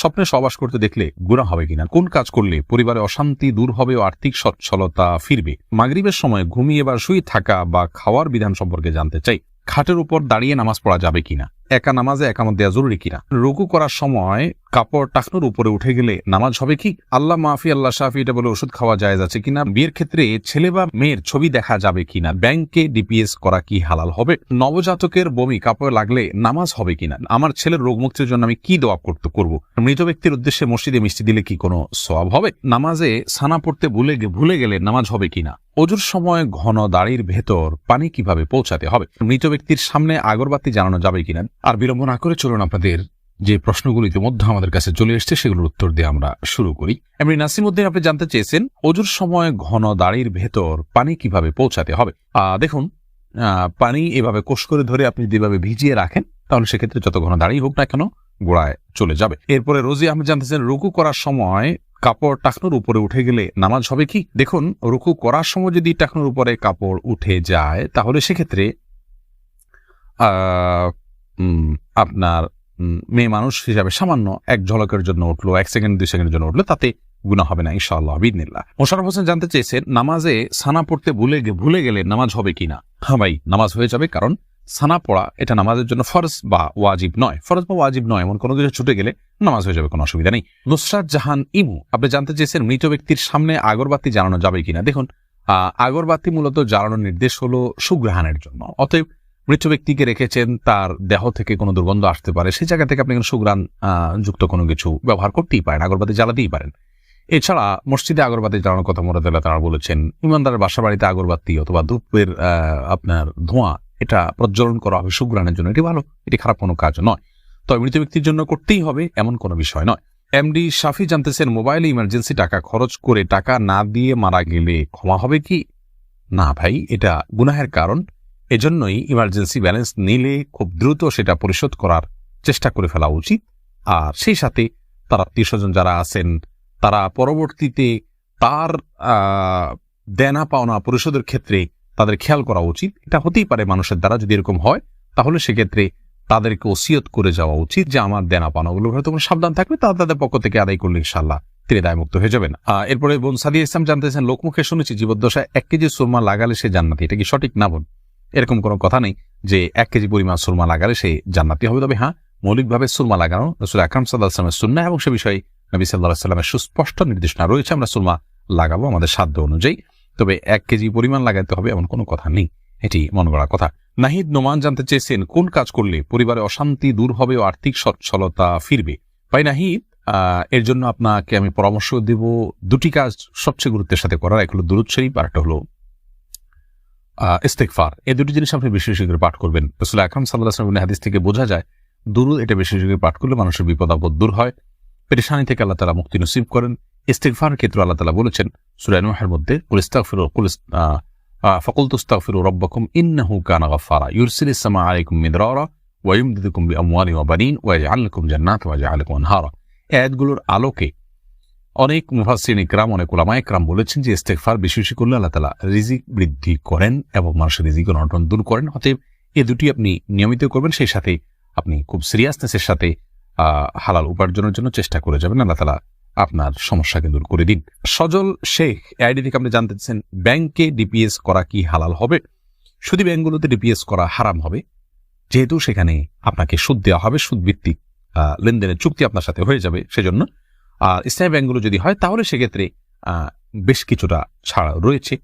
স্বপ্নে সহবাস করতে দেখলে গুনাহ হবে কিনা, কোন কাজ করলে পরিবারে অশান্তি দূর হবে ও আর্থিক সচ্ছলতা ফিরবে, মাগরিবের সময় ঘুমিয়ে বা শুয়ে থাকা বা খাওয়ার বিধান সম্পর্কে জানতে চাই, খাটের উপর দাঁড়িয়ে নামাজ পড়া যাবে কিনা, একা নামাজে একামত দেওয়া জরুরি কিনা, রুকু করার সময় কাপড় টাকনুর উপরে উঠে গেলে নামাজ হবে কি, আল্লাহ মাফি আল্লাহ শাফি এটা বলে ওষুধ খাওয়া জায়েজ আছে কিনা, বিয়ের ক্ষেত্রে ছেলে বা মেয়ের ছবি দেখা যাবে কিনা, ব্যাংকে ডিপিএস করা কি হালাল হবে, নবজাতকের বমি কাপড়ে লাগলে নামাজ হবে কিনা, আমার ছেলের রোগ মুক্তির জন্য আমি কি দোয়া করব, মৃত ব্যক্তির উদ্দেশ্যে মসজিদে মিষ্টি দিলে কি কোনো সওয়াব হবে, নামাজে সানা পড়তে ভুলে গেলে নামাজ হবে কিনা, অজুর সময় ঘন দাড়ির ভেতর পানি কিভাবে পৌঁছাতে হবে, মৃত ব্যক্তির সামনে আগরবাতি জ্বালানো যাবে কিনা। আর বিলম্ব না করে চলুন আপনাদের যে প্রশ্নগুলো ইতিমধ্যে আমাদের কাছে চলে এসছে সেগুলোর উত্তর দিয়ে আমরা শুরু করি। এমনি নাসিমউদ্দিন আপনি জানতে চেয়েছেন অজুর সময় ঘন দাড়ির ভেতর পানি কিভাবে পৌঁছাতে হবে। দেখুন, পানি এভাবে কোষ করে ধরে আপনি যেভাবে ভিজিয়ে রাখেন তাহলে সেক্ষেত্রে যত ঘন দাড়ি হোক না কেন গোড়ায় চলে যাবে। এরপরে রোজি আপনি জানতেছেন রুকু করার সময় কাপড় টাকনুর উপরে উঠে গেলে নামাজ হবে কি। দেখুন, রুকু করার সময় যদি টাকনুর উপরে কাপড় উঠে যায় তাহলে সেক্ষেত্রে আপনার মেয়ে মানুষ হিসাবে সামান্য এক ঝলকের জন্য উঠলো, 1 সেকেন্ড 2 সেকেন্ডের জন্য উঠলো, তাতে গুনাহ হবে না ইনশাআল্লাহ বিইذনিল্লাহ। মোশাররফ হোসেন জানতে চেয়েছেন নামাজে সানা পড়তে ভুলে গেলে নামাজ হবে কিনা। হ্যাঁ ভাই, নামাজ হয়ে যাবে, কারণ সানা পড়া এটা নামাজের জন্য ফরজ বা ওয়াজিব নয়, এমন কোনো কিছু ছুটে গেলে নামাজ হয়ে যাবে, কোনো অসুবিধা নেই। নুসরাত জাহান ইমু আপনি জানতে চেয়েছেন মৃত ব্যক্তির সামনে আগরবাতি জ্বালানো যাবে কিনা। দেখুন, আগরবাতি মূলত জ্বালানোর নির্দেশ হলো সুঘ্রাণের জন্য, অতএব মৃত ব্যক্তিকে রেখেছেন, তার দেহ থেকে কোনো দুর্গন্ধ আসতে পারে, সেই জায়গা থেকে আপনি সুঘ্রাণ যুক্ত কোনো কিছু ব্যবহার করতেই পারেন, আগরবাতি জ্বালাতেই পারেন। এছাড়া মসজিদে আগরবাতি জ্বালানোর কথা মুরাদুল্লাহ তাআলা বলেছেন। ইমানদারের বাসা বাড়িতে আগরবাতি অথবা ধূপের আপনার ধোঁয়া এটা প্রজ্বলন করা হবে সুঘ্রাণের জন্য, এটি ভালো, এটি খারাপ কোনো কাজ নয়, তবে মৃত ব্যক্তির জন্য করতেই হবে এমন কোনো বিষয় নয়। এমডি শাফি জানতেছেন মোবাইলে ইমার্জেন্সি টাকা খরচ করে টাকা না দিয়ে মারা গেলে ক্ষমা হবে কি। না ভাই, এটা গুনাহের কারণ, এজন্যই ইমার্জেন্সি ব্যালেন্স নিলে খুব দ্রুত সেটা পরিশোধ করার চেষ্টা করে ফেলা উচিত। আর সেই সাথে তার আত্মীয়স্বজন যারা আছেন তারা পরবর্তীতে তার দেনা পাওনা পরিশোধের ক্ষেত্রে তাদের খেয়াল করা উচিত। এটা হতেই পারে মানুষের দ্বারা, যদি এরকম হয় তাহলে সেক্ষেত্রে তাদেরকে ওসিয়ত করে যাওয়া উচিত যে আমার দেনা পাওনাগুলো হয়তো সাবধান থাকবে, তাদের পক্ষ থেকে আদায় করলে ইনশাআল্লাহ তিনি দায়মুক্ত হয়ে যাবেন। এরপরে বোন সাদিয়া ইসলাম জানতেছেন লোকমুখে শুনেছি জীবদ্দশায় 1 কেজি সুরমা লাগালে সে জান্নাতি, এটা কি সঠিক না বোন? এরকম কোনো কথা নেই যে 1 কেজি পরিমাণ সুরমা লাগালে সে জান্নাতি হবে, তবে হ্যাঁ, মৌলিকভাবে সুরমা লাগানো রাসূল আকরাম সাল্লাল্লাহু আলাইহি ওয়াসাল্লামের সুন্নাহ এবং সে বিষয়ে নবী সাল্লাল্লাহু আলাইহি ওয়াসাল্লামের সুস্পষ্ট নির্দেশনা রয়েছে, আমরা সুরমা লাগাবো আমাদের সাধ্য অনুযায়ী, তবে 1 কেজি পরিমাণ লাগাতে হবে এমন কোনো কথা নেই, এটি মনে করার কথা। নাহিদ নোমান জানতে চেয়েছেন কোন কাজ করলে পরিবারে অশান্তি দূর হবে ও আর্থিক সচ্ছলতা ফিরবে। ভাই নাহিদ, এর জন্য আপনাকে আমি পরামর্শ দেব 2টি কাজ সবচেয়ে গুরুত্বের সাথে করার, এক হলো দুরূদ শরীফ আর একটা হলো ইস্তেগফার। এই 2টি জিনিস আপনি বেশি বেশি করে পাঠ করবেন। রাসূল আকরাম সাল্লাল্লাহু আলাইহি ওয়াসাল্লামের হাদিস থেকে বোঝা যায় দুরূদ এটা বেশি বেশি করে পাঠ করলে মানুষের বিপদ আপদ দূর হয়, পেরেশানি থেকে আল্লাহ তাআলা মুক্তি নসিব করেন। ইস্তেগফার ক্ষেত্রে আল্লাহ তাআলা বলেছেন সূরা নূহের মধ্যে ফাকুলতু আস্তাগফিরু রাব্বাকুম ইন্নাহু কানা গাফফারা ইউরসিলিস সামা আলাইকুম মিদরারা ওয়া ইউমদিদুকুম বিআমওয়ালিন ওয়া বানিন ওয়া ইয়াজআল লাকুম জান্নাতিন ওয়া ইয়াজআল লাকুম আনহারা। এই আয়াতগুলোর আলোকে অনেক মুফাসসিরিন ইকরাম, অনেক উলামায়ে ইকরাম বলেছেন যে ইস্তেগফার বেশি বেশি করলে আল্লাহ তাআলা রিজিক বৃদ্ধি করেন এবং মানুষের রিজিকের অনটন দূর করেন। অতএব এই 2টি আপনি নিয়মিত করবেন, সেই সাথে আপনি খুব সিরিয়াসনেসের সাথে হালাল উপার্জনের জন্য চেষ্টা করে যাবেন, আল্লাহ তাআলা আপনার সমস্যাকে দূর করে দিন। সজল শেখ আইডি থেকে আপনি জানতে চাচ্ছেন ব্যাংকে ডিপিএস করা কি হালাল হবে। শুধু ব্যাংকগুলোতে ডিপিএস করা হারাম হবে, যেহেতু সেখানে আপনাকে সুদ দেওয়া হবে, সুদ ভিত্তিক লেনদেনের চুক্তি আপনার সাথে হয়ে যাবে, সেজন্য। আর ইসলামী ব্যাংকগুলো যদি হয় তাহলে সেক্ষেত্রে বেশ কিছুটা ছাড় রয়েছে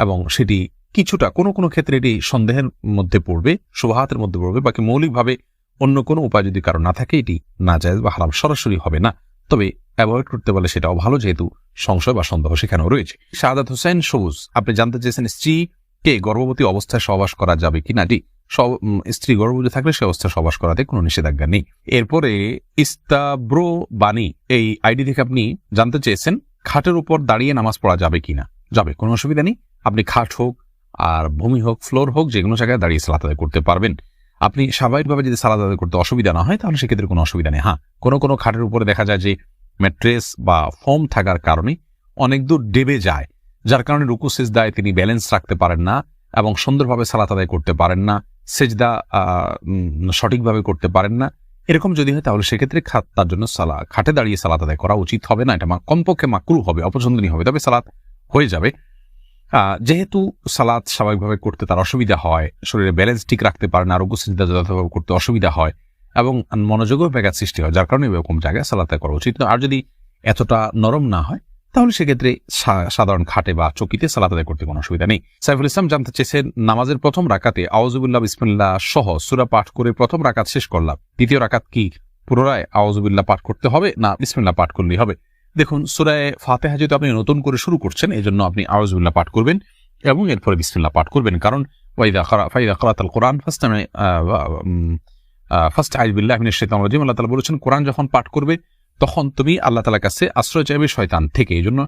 এবং সেটি কিছুটা কোনো ক্ষেত্রে এটি সন্দেহের মধ্যে পড়বে, শুবহাতের মধ্যে পড়বে, বাকি মৌলিকভাবে অন্য কোনো উপায় যদি কারো না থাকে এটি নাজায়েজ বা হারাম সরাসরি হবে না, তবে অ্যাভয়েড করতে পারলে সেটাও ভালো, যেহেতু সংশয় বা সন্দেহ সেখানেও রয়েছে। শাহাদাত হোসেন সবুজ আপনি জানতে চেয়েছেন স্ত্রীকে গর্ভবতী অবস্থায় সহবাস করা যাবে কিনা। স্ত্রী গর্ভবতী থাকলে সে অবস্থায় সহবাস করাতে কোনো নিষেধাজ্ঞা নেই। এরপরে ইস্তাব্রো বাণী এই আইডি থেকে আপনি জানতে চেয়েছেন খাটের উপর দাঁড়িয়ে নামাজ পড়া যাবে কিনা। যাবে, কোনো অসুবিধা নেই, আপনি খাট হোক আর ভূমি হোক ফ্লোর হোক যে কোনো জায়গায় দাঁড়িয়ে সালাত আদায় করতে পারবেন। আপনি স্বাভাবিকভাবে যদি সালাত আদায় করতে অসুবিধা না হয় তাহলে সেক্ষেত্রে কোনো অসুবিধা নেই। হ্যাঁ, কোনো খাটের উপরে দেখা যায় যে ম্যাট্রেস বা ফোম থাকার কারণে অনেক দূর ডেবে যায়, যার কারণে রুকু সিজদায় তিনি ব্যালেন্স রাখতে পারেন না এবং সুন্দরভাবে সালাত আদায় করতে পারেন না, সিজদা সঠিকভাবে করতে পারেন না, এরকম যদি হয় তাহলে সেক্ষেত্রে তার জন্য খাটে দাঁড়িয়ে সালাত আদায় করা উচিত হবে না, এটা কমপক্ষে মাকরুহ হবে, অপছন্দনীয় হবে, তবে সালাত হয়ে যাবে। যেহেতু সালাত স্বাভাবিকভাবে করতে তার অসুবিধা হয়, শরীরে ব্যালেন্স ঠিক রাখতে পারে না, আরোগ্য চিন্তা যথাযথভাবে করতে অসুবিধা হয় এবং মনোযোগও ব্যাঘাত সৃষ্টি হয়, যার কারণে এরকম জায়গায় সালাত আদায় করা উচিত। আর যদি এতটা নরম না হয় তাহলে সেক্ষেত্রে সাধারণ খাটে বা চকিতে সালাত আদায় করতে কোনো অসুবিধা নেই। সাইফুল ইসলাম জানতে চেয়েছেন, নামাজের প্রথম রাকাতে আউযুবিল্লাহ বিসমিল্লাহ সহ সূরা পাঠ করে প্রথম রাকাত শেষ করলাম, দ্বিতীয় রাকাত কি পুনরায় আউযুবিল্লাহ পাঠ করতে হবে না বিসমিল্লাহ পাঠ করলেই হবে? দেখুন, সূরা ফাতিহা যেহেতু আপনি নতুন করে শুরু করছেন, এই জন্য আপনি আউযুবিল্লাহ পাঠ করবেন এবং এরপরে বিসমিল্লাহ পাঠ করবেন, কারণ ফাইদা ক্রাতাল কোরআন ফাস্তাইয বিল্লাহি মিনাশ শাইতানির রাজিম, আল্লাহ তাআলা বলেছেন কোরআন যখন পাঠ করবে তখন তুমি আল্লাহ তাআলার কাছে আশ্রয় চাইবে শয়তান থেকে। এই জন্য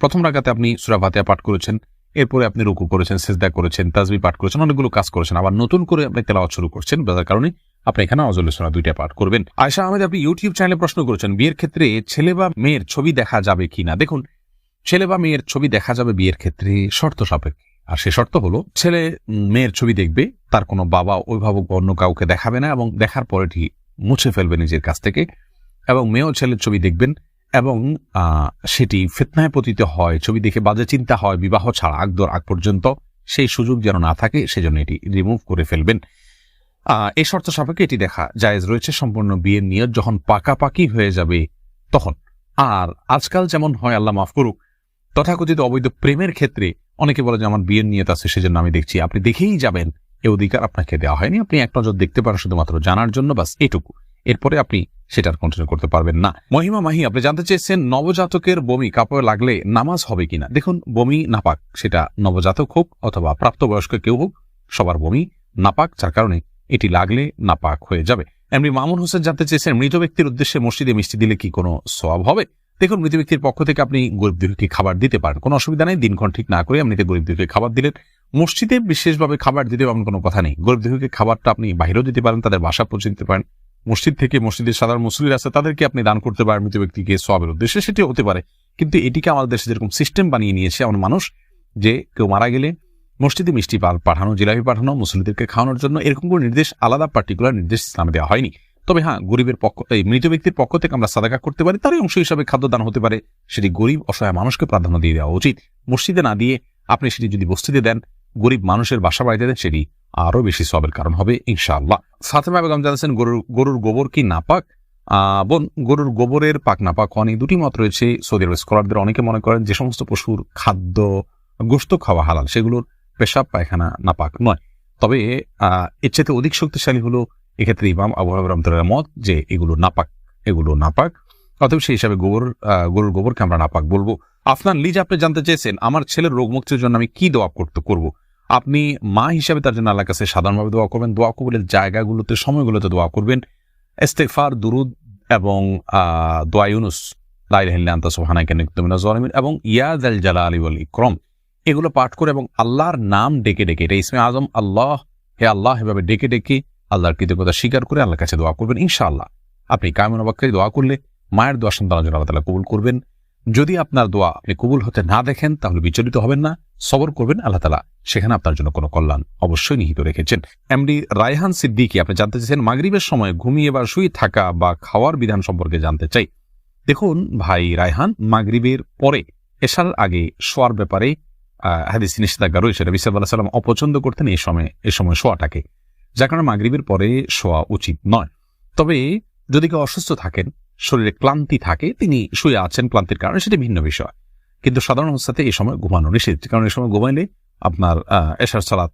প্রথম রাকাতে আপনি সূরা ফাতিহা পাঠ করেছেন, এরপরে আপনি রুকু করেছেন, সিজদা করেছেন, তাসবিহ পাঠ করেছেন, অনেকগুলো কাজ করেছেন, আবার নতুন করে আপনি তেলাওয়াত শুরু করছেন, যার কারণে আপনি এখানে আউযুবিল্লাহ সূরা দুইটা পাঠ করবেন। আয়েশা আহমেদ, আপনি ইউটিউব চ্যানেলে প্রশ্ন করেছেন, বিয়ের ক্ষেত্রে ছেলে বা মেয়ের ছবি দেখা যাবে কিনা? দেখুন, ছেলে বা মেয়ের ছবি দেখা যাবে বিয়ের ক্ষেত্রে শর্ত সাপেক্ষে, আর সে শর্ত হলো ছেলে মেয়ের ছবি দেখবে, তার কোনো বাবা অভিভাবক বা অন্য কাউকে দেখাবে না এবং দেখার পরে ঠিক মুছে ফেলবে নিজের কাছ থেকে, এবং মেয়েও ছেলের ছবি দেখবেন এবং সেটি ফিতনায় পতিত হয়, ছবি দেখে বাজে চিন্তা হয়, বিবাহ ছাড়া আগ পর্যন্ত সেই সুযোগ যেন না থাকে সেজন্য এটি রিমুভ করে ফেলবেন। এই শর্ত সাপেক্ষে এটি দেখা জায়েজ রয়েছে সম্পূর্ণ বিয়ের নিয়ত যখন পাকাপাকি হয়ে যাবে তখন। আর আজকাল যেমন হয়, আল্লাহ মাফ করুক, তথাকথিত অবৈধ প্রেমের ক্ষেত্রে অনেকে বলে যে আমার বিয়ের নিয়ত আছে সেজন্য আমি দেখছি, আপনি দেখেই যাবেন, এ অধিকার আপনাকে দেওয়া হয়নি, আপনি এক নজর দেখতে পারেন শুধুমাত্র জানার জন্য, বাস এটুকু, এরপরে আপনি সেটার কন্টিনিউ করতে পারবেন না। মহিমা মাহি, আপনি জানতে চেয়েছেন নবজাতকের বমি কাপড়ে লাগলে নামাজ হবে কিনা? দেখুন, বমি নাপাক, সেটা নবজাতক হোক অথবা প্রাপ্তবয়স্ক কেউ হোক, সবার বমি নাপাক, যার কারণে এটি লাগলে নাপাক হয়ে যাবে। এমনি মামুন হোসেন জানতে চেয়েছেন, মৃত ব্যক্তির উদ্দেশ্যে মসজিদে মিষ্টি দিলে কি কোনো সওয়াব হবে? দেখুন, মৃত ব্যক্তির পক্ষ থেকে আপনি গরিব দুঃখীকে খাবার দিতে পারেন, কোনো অসুবিধা নেই, দিনক্ষণ ঠিক না করে এমনিতে গরিব দুঃখীকে খাবার দিলেন। মসজিদে বিশেষভাবে খাবার দিতে এমন কোনো কথা নেই, গরিব দুঃখীকে খাবারটা আপনি বাইরেও দিতে পারেন, তাদের বাসা পৌঁছে দিতে পারেন, মসজিদ থেকে মসজিদের সাধারণ মুসল্লিরা আছে তাদেরকে আপনি দান করতে পারেন মৃত ব্যক্তিকে সওয়াবের উদ্দেশ্যে, সেটি হতে পারে। কিন্তু এটিকে আমাদের দেশে যেরকম সিস্টেম বানিয়ে নিয়েছে এমন মানুষ, যে কেউ মারা গেলে মসজিদে মিষ্টি পাঠানো, জিলাপি পাঠানো, মুসল্লিদেরকে খাওয়ানোর জন্য, এরকম কোনো নির্দেশ, আলাদা পার্টিকুলার নির্দেশ ইসলামে দেওয়া হয়নি। তবে হ্যাঁ, গরিবের এই মৃত ব্যক্তির পক্ষ থেকে আমরা সাদাকা করতে পারি, তারই অংশ হিসাবে খাদ্যদান হতে পারে, সেটি গরিব অসহায় মানুষকে প্রাধান্য দিয়ে দেওয়া উচিত। মসজিদে না দিয়ে আপনি সেটি যদি বস্তিতে দেন, গরিব মানুষের বাসা বাড়িতে দেন, সেটি আরো বেশি সওয়াবের কারণ হবে ইনশাআল্লাহ। ফাতেমা বেগম জানাচ্ছেন, গরুর গোবর কি নাপাক? বোন, গরুর গোবরের পাক নাপাক অনেক দুটি মত রয়েছে সৌদি আরব স্কলারদের। অনেকে মনে করেন যে সমস্ত পশুর খাদ্য গোশত খাওয়া হালাল, সেগুলোর পেশাব পায়খানা নাপাক নয়। তবে এর চাইতে অধিক শক্তিশালী হলো এক্ষেত্রে ইমাম আবু হানিফা রাহমাতুল্লাহ মত যে এগুলো নাপাক, অতএব সেই হিসাবে গরুর গোবরকে আমরা নাপাক বলবো। আফনান লিজ, আপনি জানতে চেয়েছেন আমার ছেলের রোগ মুক্তির জন্য আমি কি দোয়া করব? আপনি মা হিসাবে তার জন্য আল্লাহর কাছে সাধারণভাবে দোয়া করবেন, দোয়া কবুলের জায়গাগুলোতে, সময়গুলোতে দোয়া করবেন, ইস্তিগফার, দুরুদ এবং দোয়া ইউনুস, লা ইলাহা ইল্লা আনতা সুবহানাকা ইন্নী কুনতু মিনাজ জালিমিন এবং ইয়া যাল জালালি ওয়াল ইকরাম, এগুলো পাঠ করে এবং আল্লাহর নাম ডেকে ডেকে, এটা ইসমে আজম আল্লাহ, হে আল্লাহ, এভাবে ডেকে ডেকে আল্লাহর কৃতজ্ঞতা স্বীকার করে আল্লাহর কাছে দোয়া করবেন। ইনশাআল্লাহ আপনি কায়মন অবাক্যে দোয়া করলে মায়ের দোয়া সন্তানের জন্য আল্লাহ তাআলা কবুল করবেন। যদি আপনার দোয়া আপনি কবুল হতে না দেখেন তাহলে বিচলিত হবেন না, সবর করবেন, আল্লাহ তাআলা সেখানে আপনার জন্য কোনো কল্যাণ অবশ্যই নিহিত রেখেছেন। এমডি রায়হান সিদ্দিকী, আপনি জানতে চাইছেন মাগরিবের সময় ঘুমিয়ে বা শুয়ে থাকা বা খাওয়ার বিধান সম্পর্কে জানতে চাই। দেখুন ভাই রায়হান, মাগরিবের পরে এশার আগে শোয়ার ব্যাপারে হাদিস নিষেধাজ্ঞা রয়েছে। নবী সাল্লাল্লাহু আলাইহি ওয়াসাল্লাম অপছন্দ করতেন এই সময় শোয়াটাকে, যার কারণে মাগরিবের পরে শোয়া উচিত নয়। তবে যদি কেউ অসুস্থ থাকেন, শরীরে ক্লান্তি থাকে, তিনি শুয়ে আছেন ক্লান্তির কারণে, সেটি ভিন্ন বিষয়, কিন্তু সাধারণ অবস্থাতে এই সময় ঘুমানো নিষেধ, কারণ এই সময় ঘুমাইলে আপনার এশার সালাত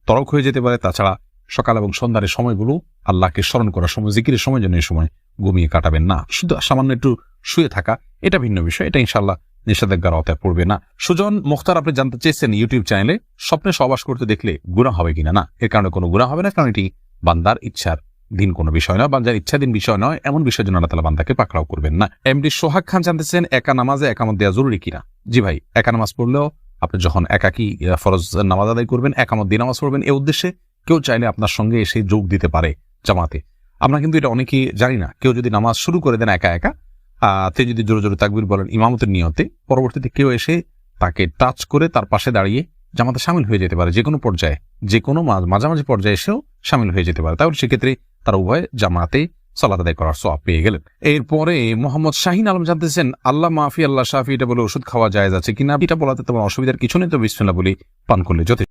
তরক হয়ে যেতে পারে। তাছাড়া সকাল এবং সন্ধ্যার সময়গুলো আল্লাহকে স্মরণ করার সময়, জিকিরের সময় জন্য এই সময় ঘুমিয়ে কাটাবেন না। শুধু সামান্য একটু শুয়ে থাকা এটা ভিন্ন বিষয়, এটা ইনশাআল্লাহ নিষেধাজ্ঞার আওতায় পড়বে না। সুজন মুখতার, আপনি জানতে চেয়েছেন ইউটিউব চ্যানেলে স্বপ্নে সহবাস করতে দেখলে গুনাহ হবে কিনা? না, এর কারণে কোনো গুনাহ হবে না, কারণ এটি বান্দার ইচ্ছার দিন কোনো বিষয় নয়, বান্দার ইচ্ছাধীন বিষয় নয়, এমন বিষয়ের জন্য আল্লাহ তাআলা বান্দাকে পাকড়াও করবেন না। এমডি সোহাগ খান জানতেছেন একা নামাজে একামত দেওয়া জরুরি কিনা? জি ভাই, একা নামাজ পড়লেও আপনি যখন একাকি ফরজ নামাজ আদায় করবেন, একামত দিয়ে নামাজ পড়বেন, এই উদ্দেশ্যে কেউ চাইলে আপনার সঙ্গে এসে যোগ দিতে পারে জামাতে। আমরা কিন্তু এটা অনেকেই জানি না। কেউ যদি নামাজ শুরু করে দেন একা একা, তে যদি জোরে জোরে তাকবীর বলেন ইমামতের নিয়তে, পরবর্তীতে কেউ এসে তাকে টাচ করে তার পাশে দাঁড়িয়ে জামাতে শামিল হয়ে যেতে পারে, যে কোনো পর্যায়ে, যে কোনো মাঝামাঝি পর্যায়ে এসেও শামিল হয়ে যেতে পারে। তাহলে সেক্ষেত্রে তারা উভয় জামাতে সালাত আদায় করার সওয়াব পেয়ে গেলেন। এরপরে মোহাম্মদ শাহিন আলম জানতেছেন আল্লাহ মাফি আল্লাহ শাফি এটা বলে ওষুধ খাওয়া জায়েজ আছে কিনা, এটা বলাতে তোমার অসুবিধার কিছু নেই, তো বিসমিল্লাহ বলি পান করলে যথেষ্ট।